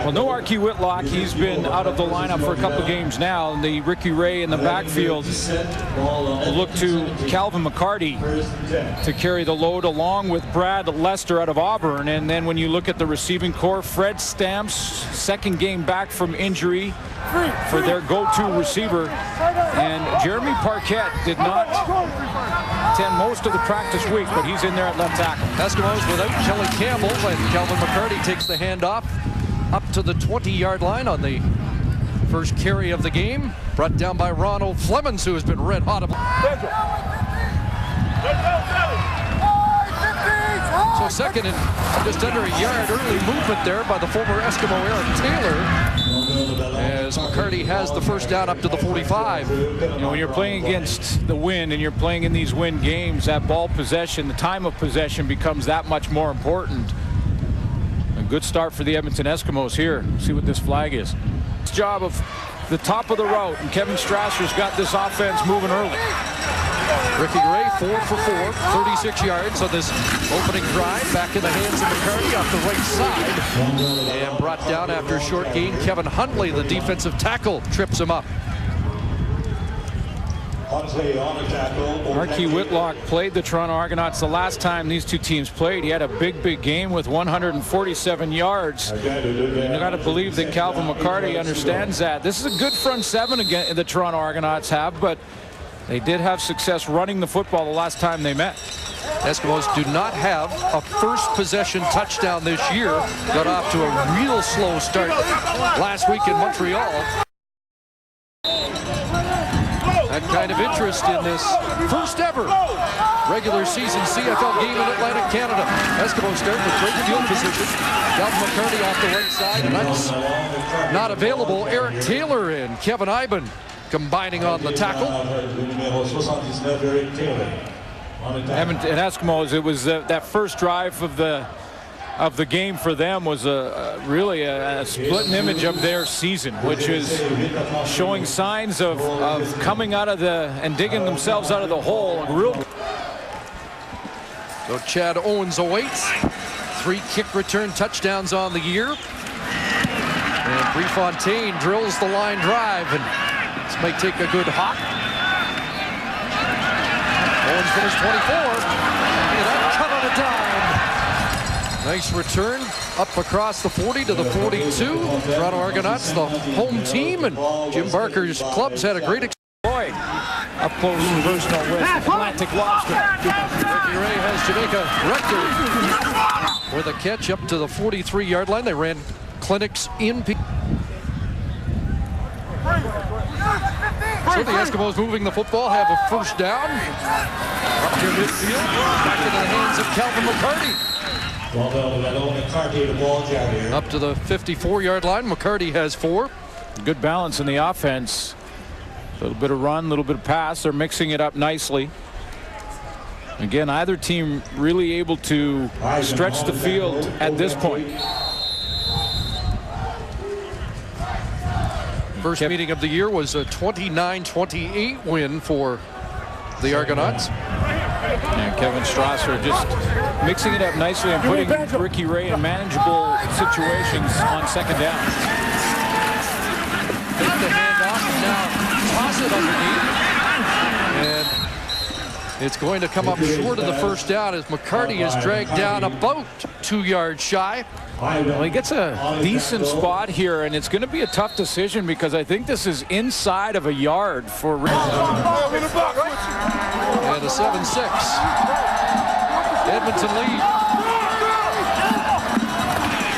Well, no Archie Whitlock. He's been out of the lineup for a couple games now. And the Ricky Ray in the backfield will look to Calvin McCarty to carry the load along with Brad Lester out of Auburn. And then when you look at the receiving corps, Fred Stamps, second game back from injury for their go-to receiver. And Jeremy Parquet did not attend most of the practice week, but he's in there at left tackle. Eskimos without Kelly Campbell, and Calvin McCarty takes the handoff up to the 20-yard line on the first carry of the game. Brought down by Ronald Flemons, who has been red hot. So second and just under a yard, early movement there by the former Eskimo Eric Taylor, as McCarty has the first down up to the 45. You know, when you're playing against the wind and you're playing in these wind games, that ball possession, the time of possession becomes that much more important. A good start for the Edmonton Eskimos here. See what this flag is. It's job of the top of the route, and Kevin Strasser's got this offense moving early. Ricky Ray 4 for 4, 36 yards on this opening drive. Back in the hands of McCarty off the right side. And brought down after a short gain. Kevin Huntley, the defensive tackle, trips him up. Archie Whitlock played the Toronto Argonauts the last time these two teams played. He had a big game with 147 yards. You got to believe that Calvin McCarty understands that. This is a good front seven again the Toronto Argonauts have, but they did have success running the football the last time they met. Eskimos do not have a first possession touchdown this year. Got off to a real slow start last week in Montreal. That kind of interest in this first ever regular season CFL game in Atlantic, Canada. Eskimos start with great field position. Calvin McCarty off the right side, and that's not available. Eric Taylor and Kevin Iben combining on the tackle. Edmonton Eskimos, it was that first drive of the game for them was really a splitting image of their season, which is showing signs of coming out of and digging themselves out of the hole. So Chad Owens awaits. 3 kick return touchdowns on the year. And Prefontaine drills the line drive, and this may take a good hop. Owens finished 24. And that cut on a dime. Nice return up across the 40 to the 42. Toronto Argonauts, the home team, and Jim Barker's clubs had a great experience. Up close and personal with Atlantic Lobster. Ricky Ray has Jamaica record with a catch up to the 43-yard line. They ran clinics in. So the Eskimos moving the football have a first down. Up to midfield, back into the hands of Calvin McCarty. Up to the 54-yard line. McCarty has 4. Good balance in the offense. A little bit of run, a little bit of pass. They're mixing it up nicely. Again, either team really able to stretch the field at this point. First meeting of the year was a 29-28 win for the Argonauts. And Kevin Strasser just mixing it up nicely and putting Ricky Ray in manageable situations on second down. Take the handoff and now toss it underneath. And it's going to come up short of the first down as McCarty is dragged down about 2 yards shy. Well, he gets a decent spot here, and it's going to be a tough decision because I think this is inside of a yard for Rick. And a 7-6. Edmonton lead.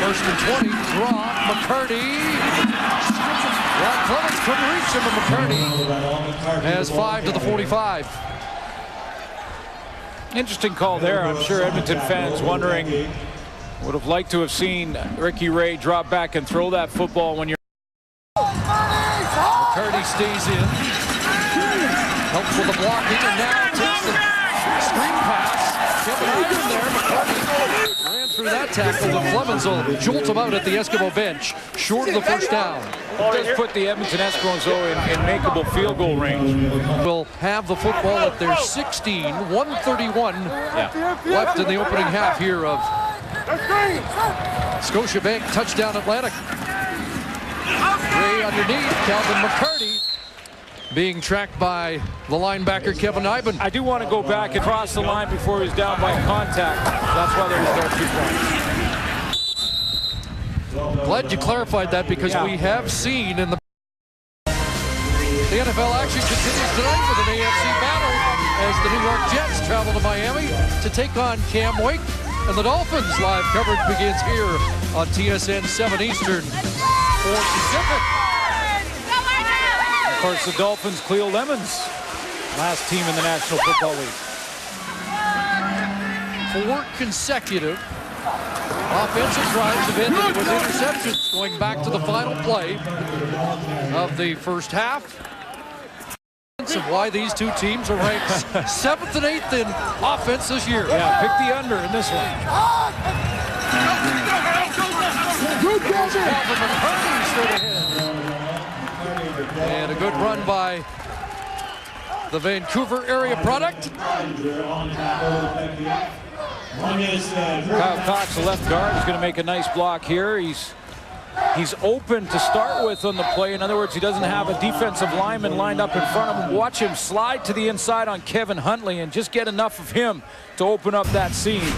First and 20. Draw. McCarty. Ron Clemens couldn't reach him, and McCarty has 5 to the 45. Interesting call there. I'm sure Edmonton fans wondering, would have liked to have seen Ricky Ray drop back and throw that football when you're. McCarty stays in. Helps with the blocking, and now takes the screen pass. Kevin Iben there. McCarty ran through that tackle, and Flemons will jolt him out at the Eskimo bench, short of the first down. It does put the Edmonton Eskimos in makeable field goal range. Will have the football at their 16, 1:31 left in the opening half here of Scotiabank touchdown Atlantic. Ray underneath, Calvin McCarty being tracked by the linebacker Kevin Iben. I do want to go back and cross the line before he was down by contact. That's why there was no 2 points. Glad you clarified that, because we have seen in the NFL action continues tonight with an AFC battle as the New York Jets travel to Miami to take on Cam Wake. And the Dolphins live coverage begins here on TSN 7 Eastern, 4 Pacific. Of course, the Dolphins, Cleo Lemons, last team in the National Football League. 4 consecutive offensive drives have ended with interceptions, going back to the final play of the first half. Of why these two teams are ranked 7th and 8th in offense this year. Yeah, pick the under in this one. And a good run by the Vancouver area product. Kyle Cox, the left guard, is going to make a nice block here. He's open to start with on the play. In other words, he doesn't have a defensive lineman lined up in front of him. Watch him slide to the inside on Kevin Huntley and just get enough of him to open up that seam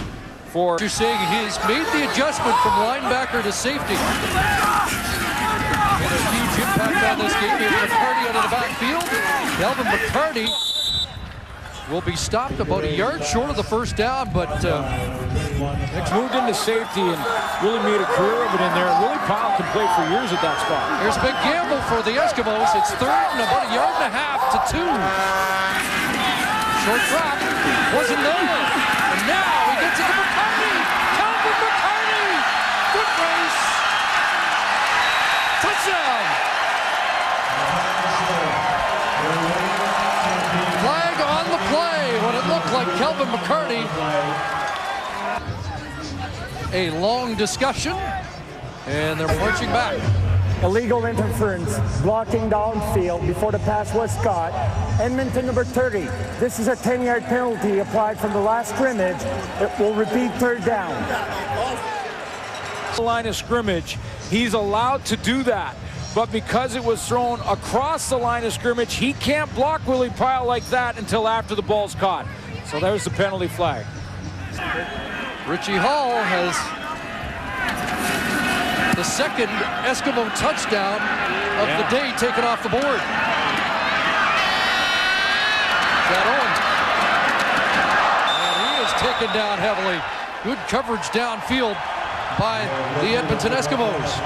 for... You're saying he's made the adjustment from linebacker to safety. And a huge impact on this game. Here's McCarty out of the backfield. Calvin McCarty will be stopped about a yard short of the first down, but moved into safety and really made a career of it in there. Willie Pyle can play for years at that spot. Here's a big gamble for the Eskimos. It's 3rd and about a yard and a half to 2. Short drop, wasn't there. And now he gets it to McCarty. Calvin McCarty, foot race, touchdown. Flag on the play when it looked like Calvin McCarty. A long discussion, and they're marching back. Illegal interference, blocking downfield before the pass was caught. Edmonton number 30. This is a 10-yard penalty applied from the last scrimmage. It will repeat 3rd down. The line of scrimmage, he's allowed to do that. But because it was thrown across the line of scrimmage, he can't block Willie Pyle like that until after the ball's caught. So there's the penalty flag. Richie Hall has the 2nd Eskimo touchdown of the day taken off the board. Got on. And he is taken down heavily. Good coverage downfield by the Edmonton Eskimos.